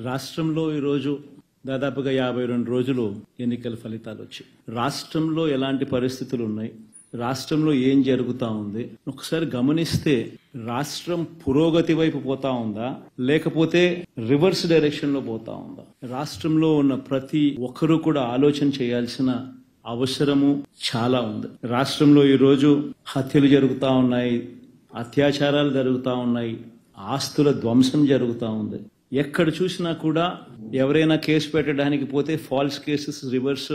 రాష్ట్రంలో ఈరోజు దాదాపుగా 52 రోజులు ఎన్నికల ఫలితాలు వచ్చాయి. రాష్ట్రంలో ఎలాంటి పరిస్థితులు ఉన్నాయి, రాష్ట్రంలో ఏం జరుగుతా ఉంది ఒకసారి గమనిస్తే రాష్ట్రం పురోగతి వైపు పోతా ఉందా లేకపోతే రివర్స్ డైరెక్షన్ లో పోతా ఉందా? రాష్ట్రంలో ఉన్న ప్రతి ఒక్కరూ కూడా ఆలోచన చేయాల్సిన అవసరము చాలా ఉంది. రాష్ట్రంలో ఈరోజు హత్యలు జరుగుతా ఉన్నాయి, అత్యాచారాలు జరుగుతా ఉన్నాయి, ఆస్తుల ధ్వంసం జరుగుతా ఉంది. ఎక్కడ చూసినా కూడా ఎవరైనా కేసు పెట్టడానికి పోతే ఫాల్స్ కేసెస్ రివర్స్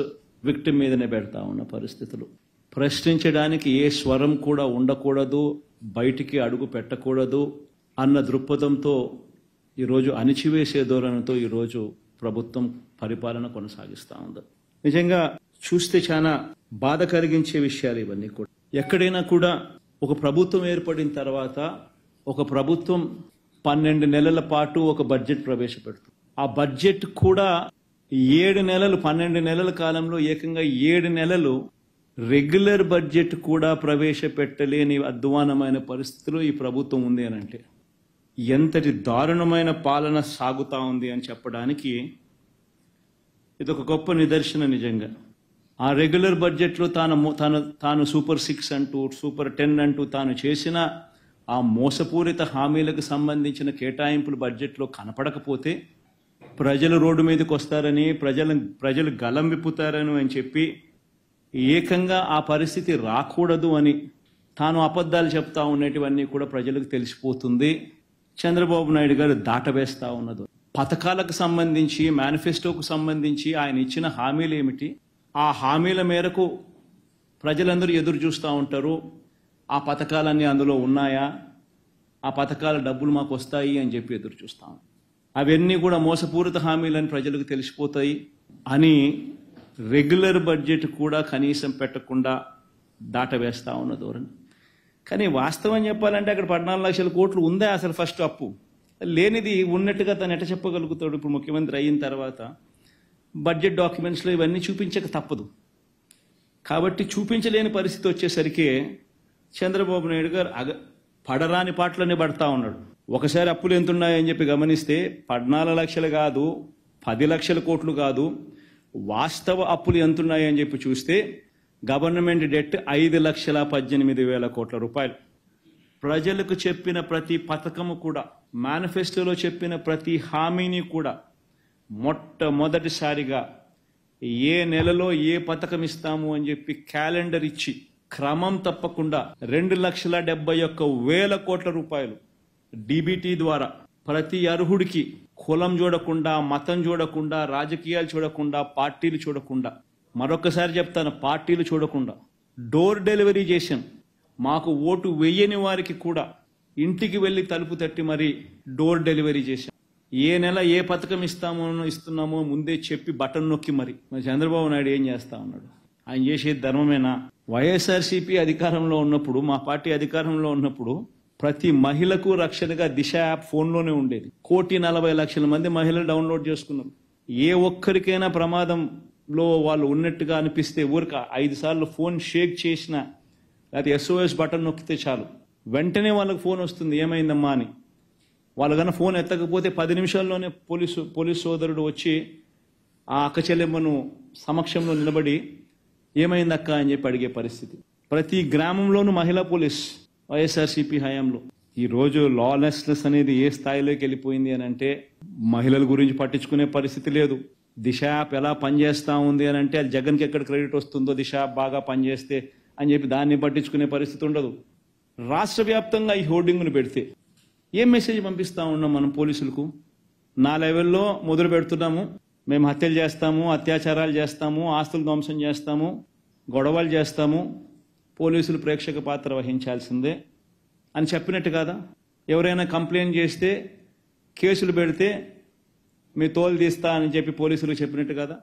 విక్టిమ్ మీదనే పెడతా ఉన్న పరిస్థితులు. ప్రశ్నించడానికి ఏ స్వరం కూడా ఉండకూడదు, బయటికి అడుగు పెట్టకూడదు అన్న దృక్పథంతో ఈరోజు అణిచివేసే ధోరణితో ఈరోజు ప్రభుత్వం పరిపాలన కొనసాగిస్తూ ఉంది. నిజంగా చూస్తే చాలా బాధ కలిగించే విషయాలు ఇవన్నీ కూడా. ఎక్కడైనా కూడా ఒక ప్రభుత్వం ఏర్పడిన తర్వాత ఒక ప్రభుత్వం 12 నెలల పాటు ఒక బడ్జెట్ ప్రవేశపెడుతుంది. ఆ బడ్జెట్ కూడా 7 నెలలు 12 నెలల కాలంలో ఏకంగా 7 నెలలు రెగ్యులర్ బడ్జెట్ కూడా ప్రవేశపెట్టలేని అధ్వానమైన పరిస్థితిలో ఈ ప్రభుత్వం ఉంది అని అంటే ఎంతటి దారుణమైన పాలన సాగుతా ఉంది అని చెప్పడానికి ఇదొక గొప్ప నిదర్శన. నిజంగా ఆ రెగ్యులర్ బడ్జెట్లో తాను సూపర్ 6 అంటూ సూపర్ 10 అంటూ తాను చేసిన ఆ మోసపూరిత హామీలకు సంబంధించిన కేటాయింపులు బడ్జెట్లో కనపడకపోతే ప్రజలు రోడ్డు మీదకి వస్తారని, ప్రజలు గలం విప్పుతారని అని చెప్పి ఏకంగా ఆ పరిస్థితి రాకూడదు అని తాను అబద్ధాలు చెప్తా ఉన్నటివన్నీ కూడా ప్రజలకు తెలిసిపోతుంది. చంద్రబాబు నాయుడు గారు దాటవేస్తా ఉన్నది. పథకాలకు సంబంధించి, మేనిఫెస్టోకు సంబంధించి ఆయన ఇచ్చిన హామీలు ఏమిటి, ఆ హామీల మేరకు ప్రజలందరూ ఎదురు చూస్తూ ఉంటారు. ఆ పథకాలన్నీ అందులో ఉన్నాయా, ఆ పథకాల డబ్బులు మాకు వస్తాయి అని చెప్పి ఎదురు చూస్తాం. అవన్నీ కూడా మోసపూరిత హామీలని ప్రజలకు తెలిసిపోతాయి అని రెగ్యులర్ బడ్జెట్ కూడా కనీసం పెట్టకుండా దాటవేస్తా ఉన్న ధోరణి. కానీ వాస్తవం చెప్పాలంటే అక్కడ 14 లక్షల కోట్లు ఉందా అసలు? ఫస్ట్ అప్పు లేనిది ఉన్నట్టుగా తను ఎట చెప్పగలుగుతాడు? ఇప్పుడు ముఖ్యమంత్రి అయిన తర్వాత బడ్జెట్ డాక్యుమెంట్స్లో ఇవన్నీ చూపించక తప్పదు. కాబట్టి చూపించలేని పరిస్థితి వచ్చేసరికి చంద్రబాబు నాయుడు గారు పడరాని పాటలనే పడతా ఉన్నాడు. ఒకసారి అప్పులు ఎంతున్నాయని చెప్పి గమనిస్తే 14 లక్షలు కాదు, 10 లక్షల కోట్లు కాదు, వాస్తవ అప్పులు ఎంతున్నాయని చెప్పి చూస్తే గవర్నమెంట్ డెట్ 5,18,000 కోట్ల రూపాయలు. ప్రజలకు చెప్పిన ప్రతి పథకము కూడా, మేనిఫెస్టోలో చెప్పిన ప్రతి హామీని కూడా మొట్టమొదటిసారిగా ఏ నెలలో ఏ పథకం ఇస్తాము అని చెప్పి క్యాలెండర్ ఇచ్చి క్రమం తప్పకుండా 2,71,000 కోట్ల రూపాయలు డీబీటీ ద్వారా ప్రతి అర్హుడికి కులం చూడకుండా, మతం చూడకుండా, రాజకీయాలు చూడకుండా, పార్టీలు చూడకుండా, మరొకసారి చెప్తాను, పార్టీలు చూడకుండా డోర్ డెలివరీ చేశాం. మాకు ఓటు వేయని వారికి కూడా ఇంటికి వెళ్ళి తలుపు తట్టి మరి డోర్ డెలివరీ చేశాం. ఏ నెల ఏ పథకం ఇస్తున్నామో ముందే చెప్పి బటన్ నొక్కి మరి చంద్రబాబు నాయుడు ఏం చేస్తా ఉన్నాడు? ఆయన చేసేది ధర్మమేనా? వైఎస్ఆర్సీపీ అధికారంలో ఉన్నప్పుడు, మా పార్టీ అధికారంలో ఉన్నప్పుడు ప్రతి మహిళకు రక్షణగా దిశ యాప్ ఫోన్లోనే ఉండేది. 1,40,00,000 మంది మహిళలు డౌన్లోడ్ చేసుకున్నారు. ఏ ఒక్కరికైనా ప్రమాదంలో వాళ్ళు ఉన్నట్టుగా అనిపిస్తే ఊరికి 5 సార్లు ఫోన్ షేక్ చేసిన లేకపోతే SOS బటన్ నొక్కితే చాలు వెంటనే వాళ్ళకి ఫోన్ వస్తుంది ఏమైందమ్మా అని. వాళ్ళు కన్నా ఫోన్ ఎత్తకపోతే 10 నిమిషాల్లోనే పోలీసు సోదరుడు వచ్చి ఆ అక్క చెల్లెమ్మను సమక్షంలో నిలబడి ఏమైందక్క అని చెప్పి అడిగే పరిస్థితి. ప్రతి గ్రామంలోనూ మహిళా పోలీస్ వైఎస్ఆర్సీపీ హయాంలో. ఈరోజు లాలెస్నెస్ అనేది ఏ స్థాయిలోకి వెళ్ళిపోయింది అని అంటే మహిళల గురించి పట్టించుకునే పరిస్థితి లేదు. దిశ యాప్ ఎలా పనిచేస్తూ ఉంది అని అంటే అది జగన్కి ఎక్కడ క్రెడిట్ వస్తుందో, దిశ యాప్ బాగా పనిచేస్తే అని చెప్పి దాన్ని పట్టించుకునే పరిస్థితి ఉండదు. రాష్ట్ర వ్యాప్తంగా ఈ హోర్డింగ్ను పెడితే ఏం మెసేజ్ పంపిస్తూ ఉన్నాం మనం పోలీసులకు? నా లెవెల్లో మొదలు పెడుతున్నాము, మేము హత్యలు చేస్తాము, అత్యాచారాలు చేస్తాము, ఆస్తులు ధ్వంసం చేస్తాము, గొడవలు చేస్తాము, పోలీసులు ప్రేక్షక పాత్ర వహించాల్సిందే అని చెప్పినట్టు కాదా? ఎవరైనా కంప్లైంట్ చేస్తే కేసులు పెడితే మీ తోలు తీస్తా అని చెప్పి పోలీసులు చెప్పినట్టు కదా?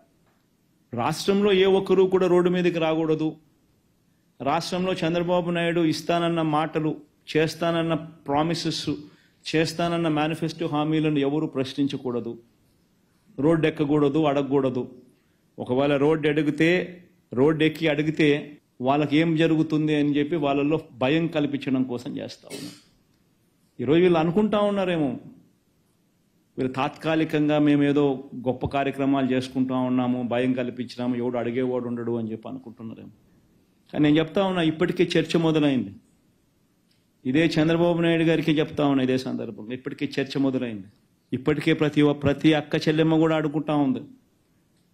రాష్ట్రంలో ఏ ఒక్కరూ కూడా రోడ్డు మీదకి రాకూడదు. రాష్ట్రంలో చంద్రబాబు నాయుడు ఇస్తానన్న మాటలు, చేస్తానన్న ప్రామిసెస్, చేస్తానన్న మేనిఫెస్టో హామీలను ఎవరు ప్రశ్నించకూడదు, రోడ్డు ఎక్కకూడదు, అడగకూడదు. ఒకవేళ రోడ్డు ఎక్కి అడిగితే వాళ్ళకి ఏం జరుగుతుంది అని చెప్పి వాళ్ళల్లో భయం కల్పించడం కోసం చేస్తూ ఉన్నాం. ఈరోజు వీళ్ళు అనుకుంటా ఉన్నారేమో వీళ్ళు తాత్కాలికంగా మేమేదో గొప్ప కార్యక్రమాలు చేసుకుంటా ఉన్నాము, భయం కల్పించినాము, ఎవడు అడిగేవాడు ఉండడు అని చెప్పి అనుకుంటున్నారేమో. కానీ నేను చెప్తా ఉన్నా, ఇప్పటికే చర్చ మొదలైంది. ఇదే చంద్రబాబు నాయుడు గారికి చెప్తా ఉన్నా ఇదే సందర్భంగా, ఇప్పటికే చర్చ మొదలైంది. ఇప్పటికే ప్రతి అక్క చెల్లెమ్మ కూడా అడుగుతా ఉంది,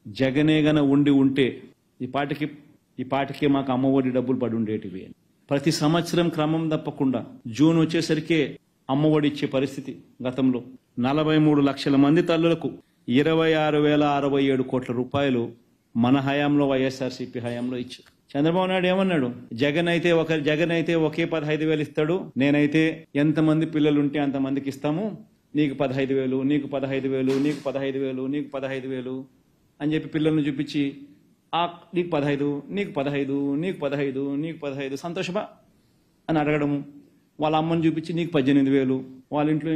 జగనే గన ఉండి ఉంటే ఈ పాటికే మాకు అమ్మఒడి డబ్బులు పడి ఉండేటివి అని. ప్రతి సంవత్సరం క్రమం తప్పకుండా జూన్ వచ్చేసరికి అమ్మఒడి ఇచ్చే పరిస్థితి. గతంలో 43 లక్షల మంది తల్లులకు 26,067 కోట్ల రూపాయలు మన హయాంలో, వైఎస్ఆర్సీపీ హయాంలో ఇచ్చారు. చంద్రబాబు నాయుడు ఏమన్నాడు, జగన్ అయితే ఒకే 15,000 ఇస్తాడు, నేనైతే ఎంతమంది పిల్లలు ఉంటే అంతమందికి ఇస్తాము, నీకు 15,000, నీకు 15,000, నీకు 15,000, నీకు 15,000 అని చెప్పి పిల్లల్ని చూపించి నీకు 15, నీకు 15, నీకు 15, నీకు 15 సంతోషమా అని అడగడము. వాళ్ళ అమ్మని చూపించి నీకు 18,000, వాళ్ళ ఇంట్లో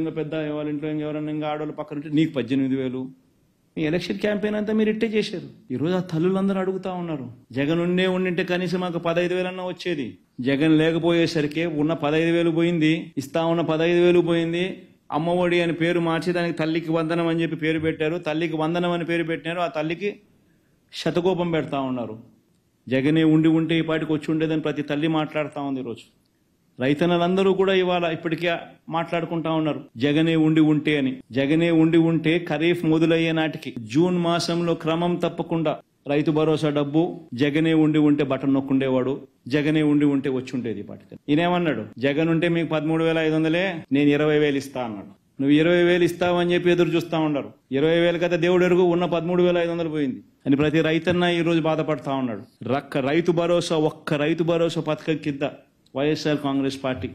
ఎవరన్నా ఇంకా ఆడవాళ్ళు పక్కన ఉంటే నీకు 18,000. మీ ఎలక్షన్ క్యాంపెయిన్ అంతా మీరు ఇట్టే చేశారు. ఈరోజు ఆ తల్లులందరూ అడుగుతా ఉన్నారు, జగన్ ఉండింటే కనీసం మాకు 15,000 అన్నా వచ్చేది. జగన్ లేకపోయేసరికి ఉన్న 15,000 పోయింది, ఇస్తా ఉన్న 15,000 పోయింది. అమ్మఒడి అని పేరు మార్చి దానికి తల్లికి వందనం అని చెప్పి పేరు పెట్టారు. తల్లికి వందనం అని పేరు పెట్టినారు, ఆ తల్లికి శతకోపం పెడతా ఉన్నారు. జగనే ఉంటే ఈ పాటికి వచ్చి ఉండేదని ప్రతి తల్లి మాట్లాడుతూ ఉంది. ఈరోజు రైతన్నలందరూ కూడా ఇప్పటికే మాట్లాడుకుంటా ఉన్నారు, జగనే ఉంటే అని. జగనే ఉంటే ఖరీఫ్ మొదలయ్యే నాటికి జూన్ మాసంలో క్రమం తప్పకుండా రైతు భరోసా డబ్బు జగనే ఉంటే బటన్ నొక్కుండేవాడు, జగనే ఉంటే వచ్చి ఉండేది పాటికి. ఈయనేమన్నాడు, జగన్ ఉంటే మీకు 13,500, నేను 20,000 ఇస్తా అన్నాడు. నువ్వు 20,000 ఇస్తావని చెప్పి ఎదురు చూస్తా ఉన్నారు. 20,000 కదా దేవుడు ఎరుగు, ఉన్న 13,500 పోయింది అని ప్రతి రైతన్న ఈ రోజు బాధపడతా ఉన్నాడు. ఒక్క రైతు భరోసా పథకం కింద వైఎస్ఆర్ కాంగ్రెస్ పార్టీ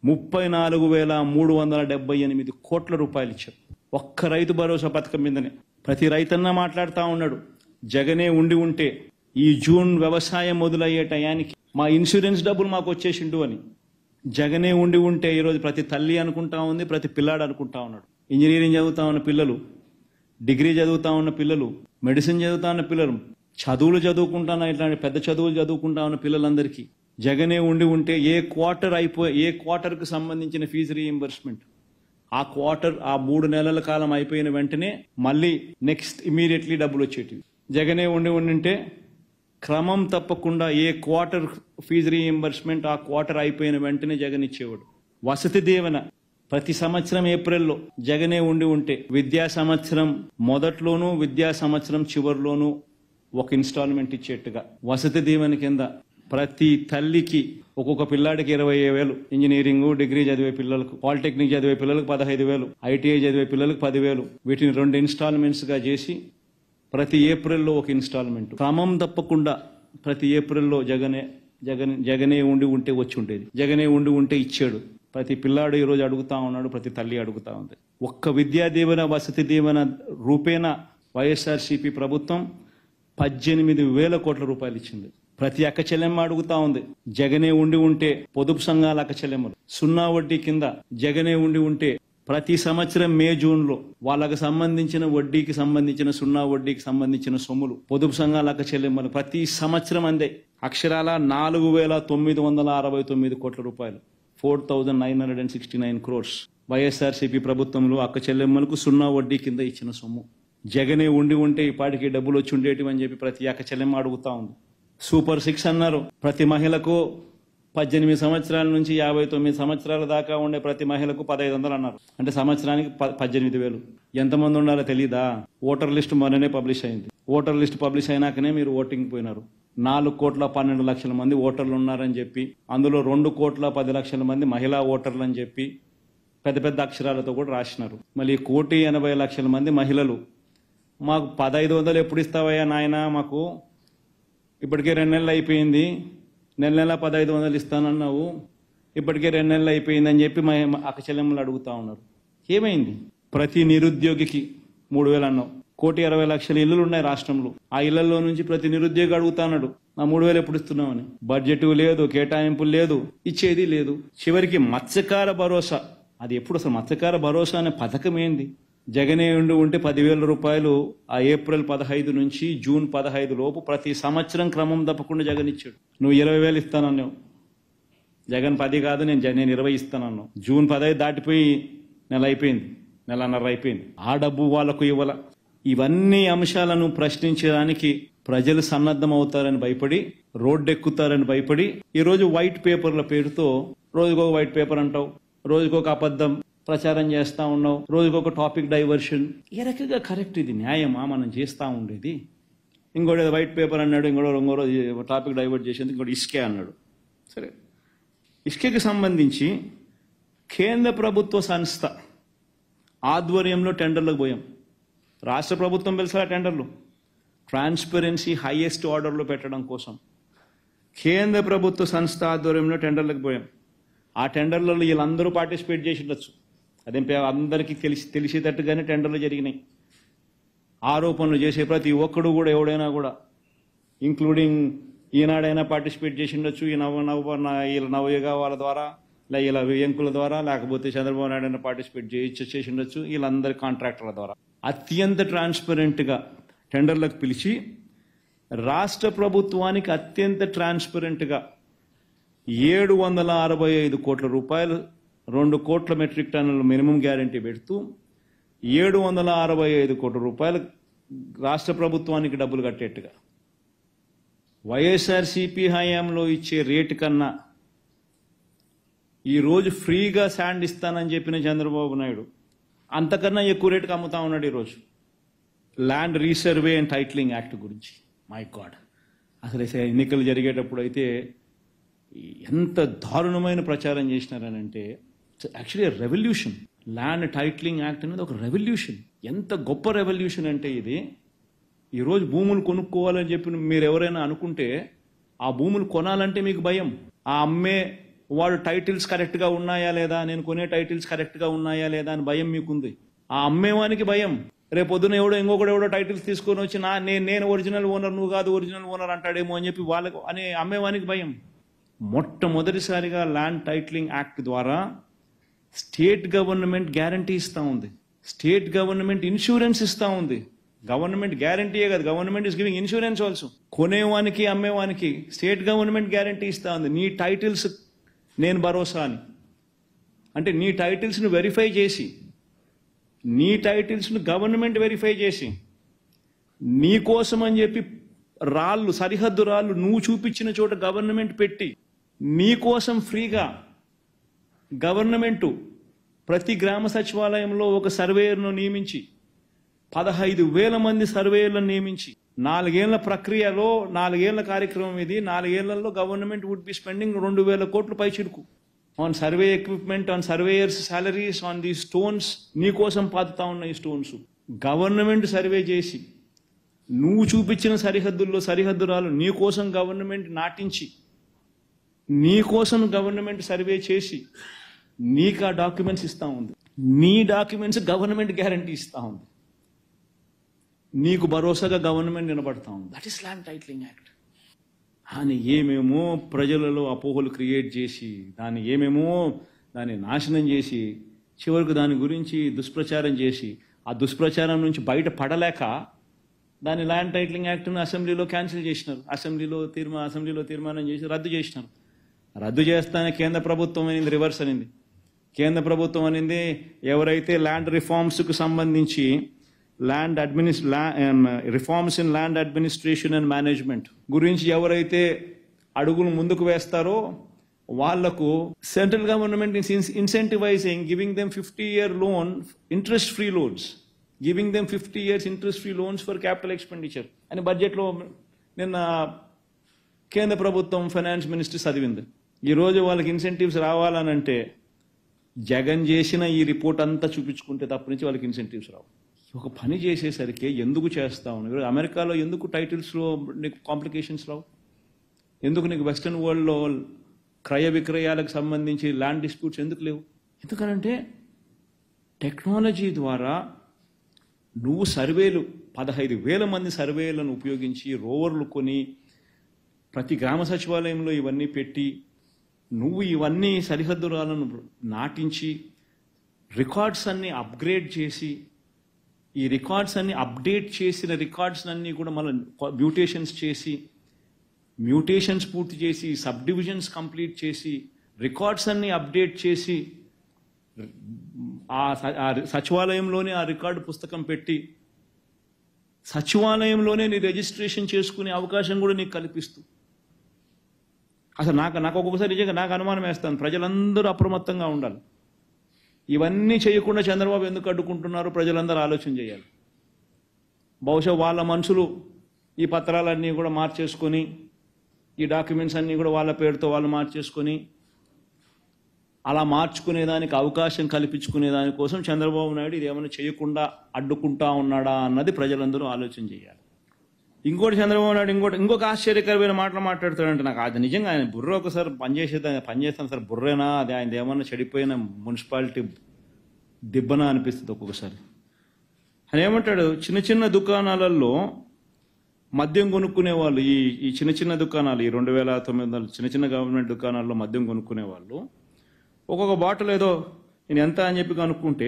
34,378 కోట్ల రూపాయలు ఇచ్చారు. ఒక్క రైతు భరోసా పథకం మీదనే ప్రతి రైతన్న మాట్లాడుతూ ఉన్నాడు, జగనే ఉంటే ఈ జూన్ వ్యవసాయం మొదలయ్యే టయానికి మా ఇన్సూరెన్స్ డబ్బులు మాకు వచ్చేసిండు అని. జగనే ఉంటే ఈరోజు ప్రతి తల్లి అనుకుంటా ఉంది, ప్రతి పిల్లాడు అనుకుంటా ఉన్నాడు. ఇంజనీరింగ్ చదువుతా ఉన్న పిల్లలు, డిగ్రీ చదువుతా ఉన్న పిల్లలు, మెడిసిన్ చదువుతా ఉన్న పిల్లలు, చదువులు చదువుకుంటున్న ఇట్లాంటి పెద్ద చదువులు చదువుకుంటా ఉన్న పిల్లలందరికీ జగనే ఉంటే ఏ క్వార్టర్కు సంబంధించిన ఫీజు రీయింబర్స్మెంట్ ఆ 3 నెలల కాలం అయిపోయిన వెంటనే మళ్ళీ నెక్స్ట్ ఇమీడియట్లీ డబ్బులు వచ్చేటివి. జగనే ఉంటే క్రమం తప్పకుండా ఏ క్వార్టర్ ఫీజు రీయింబర్స్మెంట్ ఆ క్వార్టర్ అయిపోయిన వెంటనే జగన్ ఇచ్చేవాడు. వసతి దీవెన ప్రతి సంవత్సరం ఏప్రిల్లో జగనే ఉంటే విద్యా సంవత్సరం మొదట్లోనూ విద్యా సంవత్సరం చివరిలోనూ ఒక ఇన్స్టాల్మెంట్ ఇచ్చేట్టుగా వసతి దీవెన కింద ప్రతి తల్లికి ఒక్కొక్క పిల్లాడికి 20,000, ఇంజనీరింగ్ డిగ్రీ చదివే పిల్లలకు, పాలిటెక్నిక్ చదివే పిల్లలకు 15,000, ఐటీఐ చదివే పిల్లలకు 10,000, వీటిని 2 ఇన్స్టాల్మెంట్స్ గా చేసి ప్రతి ఏప్రిల్లో ఒక ఇన్స్టాల్మెంట్ క్రమం తప్పకుండా ప్రతి ఏప్రిల్లో జగనే ఉంటే వచ్చి ఉండేది. జగనే ఉంటే ఇచ్చాడు. ప్రతి పిల్లాడు ఈ రోజు అడుగుతా ఉన్నాడు, ప్రతి తల్లి అడుగుతా ఉంది. ఒక్క విద్యా దీవెన వసతి దీవెన రూపేణ వైఎస్ఆర్సీపీ ప్రభుత్వం 18,000 కోట్ల రూపాయలు ఇచ్చింది. ప్రతి అక్క చెల్లెమ్మ అడుగుతా ఉంది, జగనే ఉంటే పొదుపు సంఘాల అక్క చెల్లెమ్మలు 0 వడ్డీ కింద జగనే ఉంటే ప్రతి సంవత్సరం మే జూన్లో వాళ్ళకు సంబంధించిన వడ్డీకి సంబంధించిన 0 వడ్డీకి సంబంధించిన సొమ్ములు పొదుపు సంఘాల అక్క చెల్లెమ్మలు ప్రతి సంవత్సరం అందే అక్షరాల 4,969 కోట్ల రూపాయలు, 4,969 crores వైఎస్ఆర్సీపీ ప్రభుత్వంలో అక్క చెల్లెమ్మలకు 0 వడ్డీ కింద ఇచ్చిన సొమ్ము. జగనే ఉంటే ఈ పాటికి డబ్బులు వచ్చి ఉండేటివి అని చెప్పి ప్రతి అక్క చెల్లెమ్మ అడుగుతా ఉంది. సూపర్ 6 అన్నారు, ప్రతి మహిళకు 18 సంవత్సరాల నుంచి 59 సంవత్సరాల దాకా ఉండే ప్రతి మహిళకు 1,500 అన్నారు. అంటే సంవత్సరానికి 18,000. ఎంతమంది ఉండాలో తెలీదా? ఓటర్ లిస్ట్ మొన్ననే పబ్లిష్ అయింది. ఓటర్ లిస్ట్ పబ్లిష్ అయినాకనే మీరు ఓటింగ్ పోయినారు. 4,12,00,000 మంది ఓటర్లు ఉన్నారని చెప్పి, అందులో 2,10,00,000 మంది మహిళా ఓటర్లు అని చెప్పి పెద్ద పెద్ద అక్షరాలతో కూడా రాసినారు. మళ్ళీ 1,80,00,000 మంది మహిళలు మాకు 1,500 ఎప్పుడు ఇస్తావయ్యా నాయన, మాకు ఇప్పటికే 2 నెలలు అయిపోయింది, నెల 1,500 ఇస్తానన్నావు, ఇప్పటికే 2 నెలలు అయిపోయింది అని చెప్పి మా అక్క చెల్లెమ్మలు అడుగుతా ఉన్నారు. ఏమైంది? ప్రతి నిరుద్యోగికి 3,000 అన్నావు. 1,60,00,000 ఇల్లులు ఉన్నాయి రాష్ట్రంలో. ఆ ఇళ్లలో నుంచి ప్రతి నిరుద్యోగి అడుగుతాన్నాడు, నా 3,000 ఎప్పుడు ఇస్తున్నామని. బడ్జెట్ లేదు, కేటాయింపులు లేదు, ఇచ్చేది లేదు. చివరికి మత్స్యకార భరోసా, అది ఎప్పుడు అసలు మత్స్యకార భరోసా అనే పథకం ఏంది? జగనే ఉంటే 10,000 రూపాయలు ఆ ఏప్రిల్ 15 నుంచి జూన్ 15 లోపు ప్రతి సంవత్సరం క్రమం తప్పకుండా జగన్ ఇచ్చాడు. నువ్వు 20,000 ఇస్తానన్నావు, జగన్ 10 కాదు నేను 20 ఇస్తానన్నావు. జూన్ 15 దాటిపోయి నెల అయిపోయింది. నెలన్నర అయిపోయింది. ఆ డబ్బు వాళ్ళకు ఇవ్వాల. ఇవన్నీ అంశాలను ప్రశ్నించడానికి ప్రజలు సన్నద్ధం అవుతారని భయపడి, రోడ్డెక్కుతారని భయపడి, ఈరోజు వైట్ పేపర్ల పేరుతో రోజుకొక వైట్ పేపర్ అంటావు, రోజుకొక అబద్ధం ప్రచారం చేస్తా ఉన్నావు, రోజుకొక టాపిక్ డైవర్షన్. ఏ రకంగా కరెక్ట్? ఇది న్యాయమా మనం చేస్తా ఉండేది? ఇంకోటి వైట్ పేపర్ అన్నాడు, ఇంకో రోజు టాపిక్ డైవర్ట్ చేసేందుకు ఇంకోటి ఇసుకే అన్నాడు. సరే, ఇసుకకి సంబంధించి కేంద్ర ప్రభుత్వ సంస్థ ఆధ్వర్యంలో టెండర్లకు పోయాం. రాష్ట్ర ప్రభుత్వం పిలిచిన టెండర్లు ట్రాన్స్పరెన్సీ హైయెస్ట్ ఆర్డర్లో పెట్టడం కోసం కేంద్ర ప్రభుత్వ సంస్థ ఆధ్వర్యంలో టెండర్లకు పోయాం. ఆ టెండర్లలో వీళ్ళందరూ పార్టిసిపేట్ చేసి ఉండొచ్చు. అదేం అందరికీ తెలిసేటట్టుగానే టెండర్లు జరిగినాయి. ఆరోపణలు చేసే ప్రతి ఒక్కడు కూడా, ఎవడైనా కూడా, ఇంక్లూడింగ్ ఈనాడైనా పార్టిసిపేట్ చేసి ఉండొచ్చు. ఈ వీళ్ళ నవయుగ వాళ్ళ ద్వారా, వీళ్ళ వ్యంకుల ద్వారా, లేకపోతే చంద్రబాబు నాయుడు అయినా పార్టిసిపేట్ చేసి ఉండొచ్చు. వీళ్ళందరి కాంట్రాక్టర్ల ద్వారా అత్యంత ట్రాన్స్పరెంట్గా టెండర్లకు పిలిచి రాష్ట్ర ప్రభుత్వానికి అత్యంత ట్రాన్స్పరెంట్గా 765 కోట్ల రూపాయలు, 2 కోట్ల మెట్రిక్ టన్నుల మినిమం గ్యారంటీ పెడుతూ 765 కోట్ల రూపాయలు రాష్ట్ర ప్రభుత్వానికి డబ్బులు కట్టేట్టుగా, వైఎస్ఆర్సీపీ హయాంలో ఇచ్చే రేటు కన్నా ఈరోజు ఫ్రీగా శాండ్ ఇస్తానని చెప్పిన చంద్రబాబు నాయుడు అంతకన్నా ఎక్కువ రేటుకి అమ్ముతా ఉన్నాడు. ఈరోజు land resurvey and titling act గురించి, మై గాడ్, అసలు ఎన్నికలు జరిగేటప్పుడు అయితే ఎంత దారుణమైన ప్రచారం చేసినారనంటే, actually revolution. Land titling act అనేది ఒక రెవల్యూషన్. ఎంత గొప్ప రెవల్యూషన్ అంటే ఇది. ఈరోజు భూములు కొనుక్కోవాలని చెప్పి మీరు ఎవరైనా అనుకుంటే, ఆ భూములు కొనాలంటే మీకు భయం. ఆ అమ్మే వాడు టైటిల్స్ కరెక్ట్గా ఉన్నాయా లేదా, నేను కొనే టైటిల్స్ కరెక్ట్గా ఉన్నాయా లేదా అని భయం మీకుంది. ఆ అమ్మేవానికి భయం, రేపు పొద్దున ఇంకొకడెవడో టైటిల్స్ తీసుకొని వచ్చి నేను ఒరిజినల్ ఓనర్, నువ్వు కాదు ఒరిజినల్ ఓనర్ అంటాడేమో అని చెప్పి వాళ్ళకు అనే అమ్మేవానికి భయం. మొట్టమొదటిసారిగా ల్యాండ్ టైటిలింగ్ యాక్ట్ ద్వారా స్టేట్ గవర్నమెంట్ గ్యారంటీ ఇస్తూ ఉంది, స్టేట్ గవర్నమెంట్ ఇన్సూరెన్స్ ఇస్తూ ఉంది. గవర్నమెంట్ గ్యారంటీయే కాదు, government is giving insurance also. కొనేవానికి అమ్మేవానికి స్టేట్ గవర్నమెంట్ గ్యారంటీ ఇస్తూ ఉంది. నీ టైటిల్స్ నేను భరోసా అని, అంటే నీ టైటిల్స్ను వెరిఫై చేసి, నీ టైటిల్స్ను గవర్నమెంట్ వెరిఫై చేసి, నీ కోసం అని చెప్పి రాళ్ళు, సరిహద్దు రాళ్ళు నువ్వు చూపించిన చోట గవర్నమెంట్ పెట్టి, నీ కోసం ఫ్రీగా గవర్నమెంటు ప్రతి గ్రామ సచివాలయంలో ఒక సర్వేయర్ను నియమించి 15,000 మంది సర్వేయర్లను నియమించి 4 ఏళ్ల ప్రక్రియలో, 4 ఏళ్ల కార్యక్రమం ఇది. 4 ఏళ్లలో గవర్నమెంట్ వుడ్ బి స్పెండింగ్ 2,000 కోట్లు పైచిరుకు on survey equipment, on surveyors salaries, on the stones. నీ కోసం పాతుతా ఉన్న ఈ స్టోన్స్ గవర్నమెంట్ సర్వే చేసి, నువ్వు చూపించిన సరిహద్దుల్లో సరిహద్దురాలు నీ కోసం గవర్నమెంట్ నాటించి, నీ కోసం గవర్నమెంట్ సర్వే చేసి నీకు ఆ డాక్యుమెంట్స్ ఇస్తూ ఉంది. నీ డాక్యుమెంట్స్ గవర్నమెంట్ గ్యారంటీ ఇస్తూ ఉంది. నీకు భరోసాగా గవర్నమెంట్ నిలబడతా ఉంది. That is land titling act. అని ఏమేమో ప్రజలలో అపోహలు క్రియేట్ చేసి, దాన్ని నాశనం చేసి, చివరికి దాని గురించి దుష్ప్రచారం చేసి, ఆ దుష్ప్రచారం నుంచి బయట పడలేక దాని ల్యాండ్ టైటిలింగ్ యాక్ట్ను అసెంబ్లీలో క్యాన్సిల్ చేసినారు. అసెంబ్లీలో తీర్మానం చేసి రద్దు చేసినారు. రద్దు చేస్తానే కేంద్ర ప్రభుత్వం అనింది, రివర్స్ అనింది. కేంద్ర ప్రభుత్వం అనింది, ఎవరైతే ల్యాండ్ రిఫార్మ్స్కు సంబంధించి reforms in land administration and management గురించి ఎవరైతే అడుగులు ముందుకు వేస్తారో వాళ్లకు central government incentivising, giving them 50-year loan, interest free loans, giving them 50 years interest free loans for capital expenditure అని బడ్జెట్లో నిన్న కేంద్ర ప్రభుత్వం ఫైనాన్స్ మినిస్టర్ చదివింది. ఈరోజు వాళ్ళకి ఇన్సెంటివ్స్ రావాలనంటే జగన్ చేసిన ఈ రిపోర్ట్ అంతా చూపించుకుంటే తప్ప నుంచి వాళ్ళకి ఇన్సెంటివ్స్ రావు. ఒక పని చేసేసరికి ఎందుకు చేస్తా ఉన్నావు? అమెరికాలో ఎందుకు టైటిల్స్లో నీకు కాంప్లికేషన్స్ రావు? ఎందుకు నీకు వెస్టర్న్ వరల్డ్లో క్రయ విక్రయాలకు సంబంధించి ల్యాండ్ డిస్ప్యూట్స్ ఎందుకు లేవు? ఎందుకనంటే టెక్నాలజీ ద్వారా నువ్వు సర్వేలు 15,000 మంది సర్వేలను ఉపయోగించి, రోవర్లు కొని, ప్రతి గ్రామ సచివాలయంలో ఇవన్నీ పెట్టి, నువ్వు ఇవన్నీ సరిహద్దురాలను నాటించి, రికార్డ్స్ అన్ని అప్గ్రేడ్ చేసి, ఈ రికార్డ్స్ అన్ని అప్డేట్ చేసిన రికార్డ్స్ అన్నీ కూడా మళ్ళీ మ్యూటేషన్స్ చేసి, మ్యూటేషన్స్ పూర్తి చేసి, సబ్ డివిజన్స్ కంప్లీట్ చేసి, రికార్డ్స్ అన్ని అప్డేట్ చేసి, ఆ సచివాలయంలోనే ఆ రికార్డు పుస్తకం పెట్టి సచివాలయంలోనే నీ రిజిస్ట్రేషన్ చేసుకునే అవకాశం కూడా నీకు కల్పిస్తూ అసలు నాకు ఒక్కొక్కసారి నిజంగా నాకు అనుమానం వేస్తాను. ప్రజలందరూ అప్రమత్తంగా ఉండాలి. ఇవన్నీ చేయకుండా చంద్రబాబు ఎందుకు అడ్డుకుంటున్నారు ప్రజలందరూ ఆలోచన చేయాలి. బహుశా వాళ్ళ మనుషులు ఈ పత్రాలన్నీ కూడా మార్చేసుకొని ఈ డాక్యుమెంట్స్ అన్నీ కూడా వాళ్ళ పేరుతో వాళ్ళు మార్చేసుకొని అలా మార్చుకునేదానికి అవకాశం కల్పించుకునే దానికోసం చంద్రబాబు నాయుడు ఇది ఏమైనా చేయకుండా అడ్డుకుంటా ఉన్నాడా అన్నది ప్రజలందరూ ఆలోచన చేయాలి. ఇంకోటి చంద్రబాబు నాయుడు ఇంకొక ఆశ్చర్యకరమైన మాటలు మాట్లాడుతాడంటే నాకు అది నిజంగా ఆయన బుర్ర ఒకసారి పనిచేస్తాను సార్ బుర్రేనా అది ఆయన ఏమన్నా చెడిపోయిన మున్సిపాలిటీ దిబ్బనా అనిపిస్తుంది ఒక్కొక్కసారి. ఆయన ఏమంటాడు చిన్న చిన్న దుకాణాలలో మద్యం కొనుక్కునే వాళ్ళు ఈ చిన్న చిన్న దుకాణాలు ఈ 2900 చిన్న చిన్న గవర్నమెంట్ దుకాణాల్లో మద్యం కొనుక్కునే వాళ్ళు ఒక్కొక్క బాటిల్ ఏదో నేను ఎంత అని చెప్పి కనుక్కుంటే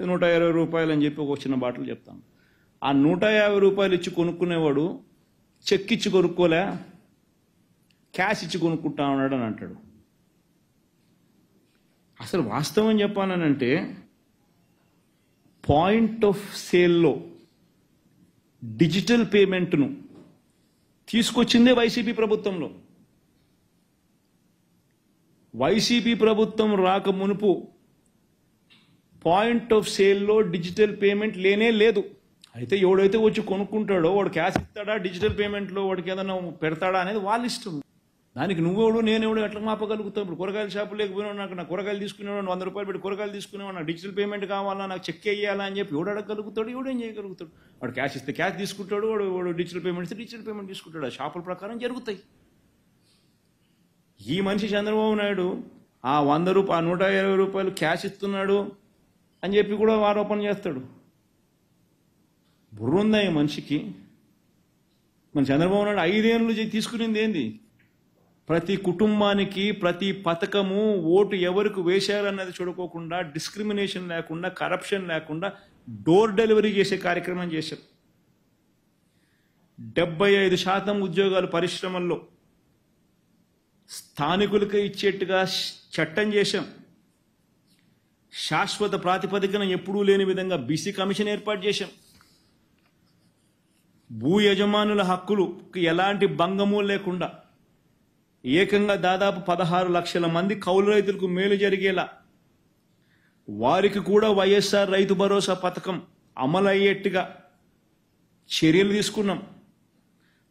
120 రూపాయలు అని చెప్పి ఒక చిన్న బాటిల్ చెప్తాను. ఆ 150 రూపాయలు ఇచ్చి కొనుక్కునేవాడు చెక్ ఇచ్చి కొనుక్కోలే క్యాష్ ఇచ్చి కొనుక్కుంటా ఉన్నాడు అని అంటాడు. అసలు వాస్తవం చెప్పానంటే పాయింట్ ఆఫ్ సేల్లో డిజిటల్ పేమెంట్ను తీసుకొచ్చిందే వైసీపీ ప్రభుత్వంలో. వైసీపీ ప్రభుత్వం రాక మునుపు పాయింట్ ఆఫ్ సేల్లో డిజిటల్ పేమెంట్ లేనే లేదు. అయితే ఎవడైతే వచ్చి కొనుక్కుంటాడో వాడు క్యాష్ ఇస్తాడా డిజిటల్ పేమెంట్లో వాడికి ఏదైనా పెడతాడా అనేది వాళ్ళ ఇష్టం. దానికి నువ్వెవడు నేనెవడు ఎట్లా మాపగలుగుతావు? ఇప్పుడు కూరగాయల షాపు లేకపోయినా నాకు కూరగాయలు తీసుకునేవాడు 100 రూపాయలు పెట్టి కూరగాయలు తీసుకునేవాడు నాకు డిజిటల్ పేమెంట్ కావాలా నాకు చెక్ వేయాలా అని చెప్పి ఎవడు అడగలుగుతాడు? ఎవడేం చేయగలుగుతాడు? వాడు క్యాష్ ఇస్తే క్యాష్ తీసుకుంటాడు, వాడు డిజిటల్ పేమెంట్ ఇస్తే డిజిటల్ పేమెంట్ తీసుకుంటాడు. ఆ షాపుల ప్రకారం జరుగుతాయి. ఈ మనిషి చంద్రబాబు నాయుడు ఆ 120 రూపాయలు క్యాష్ ఇస్తున్నాడు అని చెప్పి కూడా ఆరోపణ చేస్తాడు. బుర్రుందా ఈ మనిషికి? మన చంద్రబాబు నాయుడు 5 ఏళ్ళు తీసుకునింది ఏంది? ప్రతి కుటుంబానికి ప్రతి పథకము ఓటు ఎవరికి వేశారన్నది చూడుకోకుండా డిస్క్రిమినేషన్ లేకుండా కరప్షన్ లేకుండా డోర్ డెలివరీ చేసే కార్యక్రమం చేశారు. 75% ఉద్యోగాలు పరిశ్రమల్లో స్థానికులకు ఇచ్చేట్టుగా చట్టం చేశాం. శాశ్వత ప్రాతిపదికన ఎప్పుడూ లేని విధంగా బీసీ కమిషన్ ఏర్పాటు చేశాం. భూ యజమానుల హక్కులకు ఎలాంటి భంగము లేకుండా ఏకంగా దాదాపు 16 లక్షల మంది కౌలు రైతులకు మేలు జరిగేలా వారికి కూడా వైఎస్ఆర్ రైతు భరోసా పథకం అమలయ్యేట్టుగా చర్యలు తీసుకున్నాం.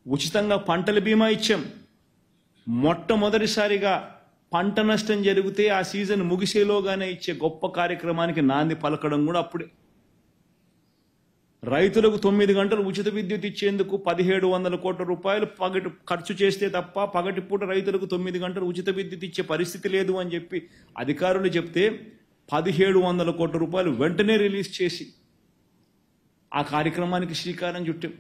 ఉచితంగా పంటల బీమా ఇచ్చాం. మొట్టమొదటిసారిగా పంట నష్టం జరిగితే ఆ సీజన్ ముగిసేలోగానే ఇచ్చే గొప్ప కార్యక్రమానికి నాంది పలకడం కూడా అప్పుడే. రైతులకు 9 గంటలు ఉచిత విద్యుత్ ఇచ్చేందుకు 1700 కోట్ల రూపాయలు ఖర్చు చేస్తే తప్ప పగటిపూట రైతులకు 9 గంటలు ఉచిత విద్యుత్ ఇచ్చే పరిస్థితి లేదు అని చెప్పి అధికారులు చెప్తే 1700 కోట్ల రూపాయలు వెంటనే రిలీజ్ చేసి ఆ కార్యక్రమానికి శ్రీకారం చుట్టాం.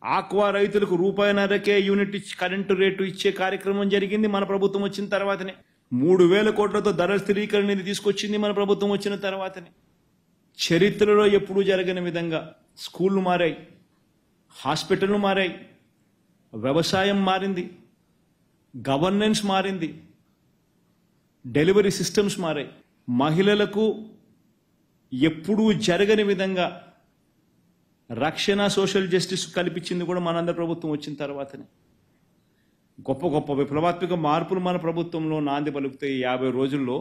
ఆక్వా రైతులకు ₹1.5కే యూనిట్ కరెంటు రేటు ఇచ్చే కార్యక్రమం జరిగింది మన ప్రభుత్వం వచ్చిన తర్వాతనే. 3000 కోట్లతో ధర స్థిరీకరణ నిధి తీసుకొచ్చింది మన ప్రభుత్వం వచ్చిన తర్వాతనే. చరిత్రలో ఎప్పుడూ జరగని విధంగా స్కూళ్ళు మారాయి, హాస్పిటళ్ళు మారాయి, వ్యవసాయం మారింది, గవర్నెన్స్ మారింది, డెలివరీ సిస్టమ్స్ మారాయి. మహిళలకు ఎప్పుడూ జరగని విధంగా రక్షణ సోషల్ జస్టిస్ కల్పించింది కూడా మనందరి ప్రభుత్వం వచ్చిన తర్వాతనే. గొప్ప గొప్ప విప్లవాత్మక మార్పులు మన ప్రభుత్వంలో నాంది పలుకుతాయి. 50 రోజుల్లో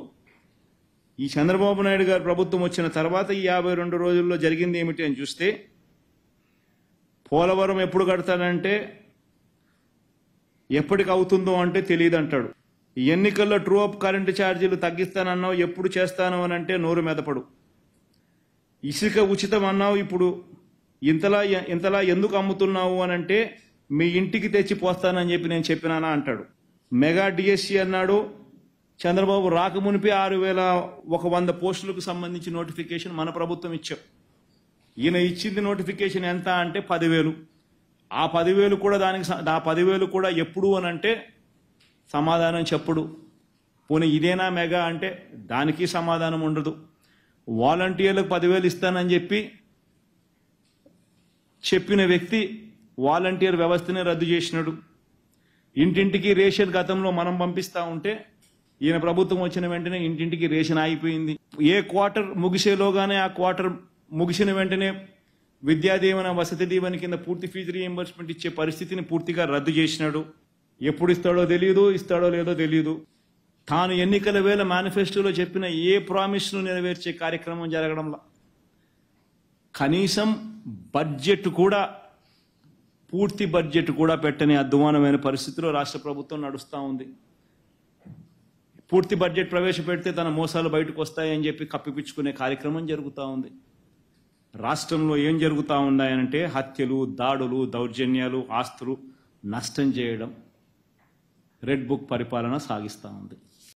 ఈ చంద్రబాబు నాయుడు గారు ప్రభుత్వం వచ్చిన తర్వాత ఈ 52 రోజుల్లో జరిగింది ఏమిటి అని చూస్తే, పోలవరం ఎప్పుడు కడతానంటే ఎప్పటికి అవుతుందో అంటే తెలియదు అంటాడు. ఎన్నికల్లో ట్రూ అప్ కరెంటు ఛార్జీలు తగ్గిస్తానన్నావు, ఎప్పుడు చేస్తాను అని అంటే నోరు మెదపడు. ఇసుక ఉచితం అన్నావు, ఇప్పుడు ఇంతలా ఎందుకు అమ్ముతున్నావు అని అంటే మీ ఇంటికి తెచ్చి పోస్తానని చెప్పి నేను చెప్పినానా అంటాడు. మెగా డిఎస్సి అన్నాడు, చంద్రబాబు రాకమునిపి 6100 పోస్టులకు సంబంధించి నోటిఫికేషన్ మన ప్రభుత్వం ఇచ్చాం. ఈయన ఇచ్చింది నోటిఫికేషన్ ఎంత అంటే 10,000. ఆ 10,000 కూడా ఆ 10,000 కూడా ఎప్పుడు అని అంటే సమాధానం చెప్పుడు. పోనీ ఇదేనా మెగా అంటే దానికి సమాధానం ఉండదు. వాలంటీర్లకు 10,000 ఇస్తానని చెప్పిన వ్యక్తి వాలంటీర్ వ్యవస్థనే రద్దు చేసినాడు. ఇంటింటికి రేషన్ గతంలో మనం పంపిస్తూ ఉంటే ఈయన ప్రభుత్వం వచ్చిన వెంటనే ఇంటింటికి రేషన్ ఆగిపోయింది. ఏ క్వార్టర్ ముగిసేలోగానే ఆ క్వార్టర్ ముగిసిన వెంటనే విద్యా దీవెన వసతి దీవెన కింద పూర్తి ఫీజు రీఎంబర్స్మెంట్ ఇచ్చే పరిస్థితిని పూర్తిగా రద్దు చేసినాడు. ఎప్పుడు ఇస్తాడో తెలియదు, ఇస్తాడో లేదో తెలియదు. తాను ఎన్నికల వేళ మేనిఫెస్టోలో చెప్పిన ఏ ప్రామిస్ను నెరవేర్చే కార్యక్రమం జరగడంలా. కనీసం బడ్జెట్ కూడా, పూర్తి బడ్జెట్ కూడా పెట్టని అధ్వానమైన పరిస్థితిలో రాష్ట్ర ప్రభుత్వం నడుస్తూ ఉంది. పూర్తి బడ్జెట్ ప్రవేశపెడితే తన మోసాలు బయటకు వస్తాయని చెప్పి కప్పిపుచ్చుకునే కార్యక్రమం జరుగుతూ ఉంది. రాష్ట్రంలో ఏం జరుగుతూ ఉన్నాయనంటే హత్యలు, దాడులు, దౌర్జన్యాలు, ఆస్తులు నష్టం చేయడం, రెడ్ బుక్ పరిపాలన సాగిస్తూ ఉంది.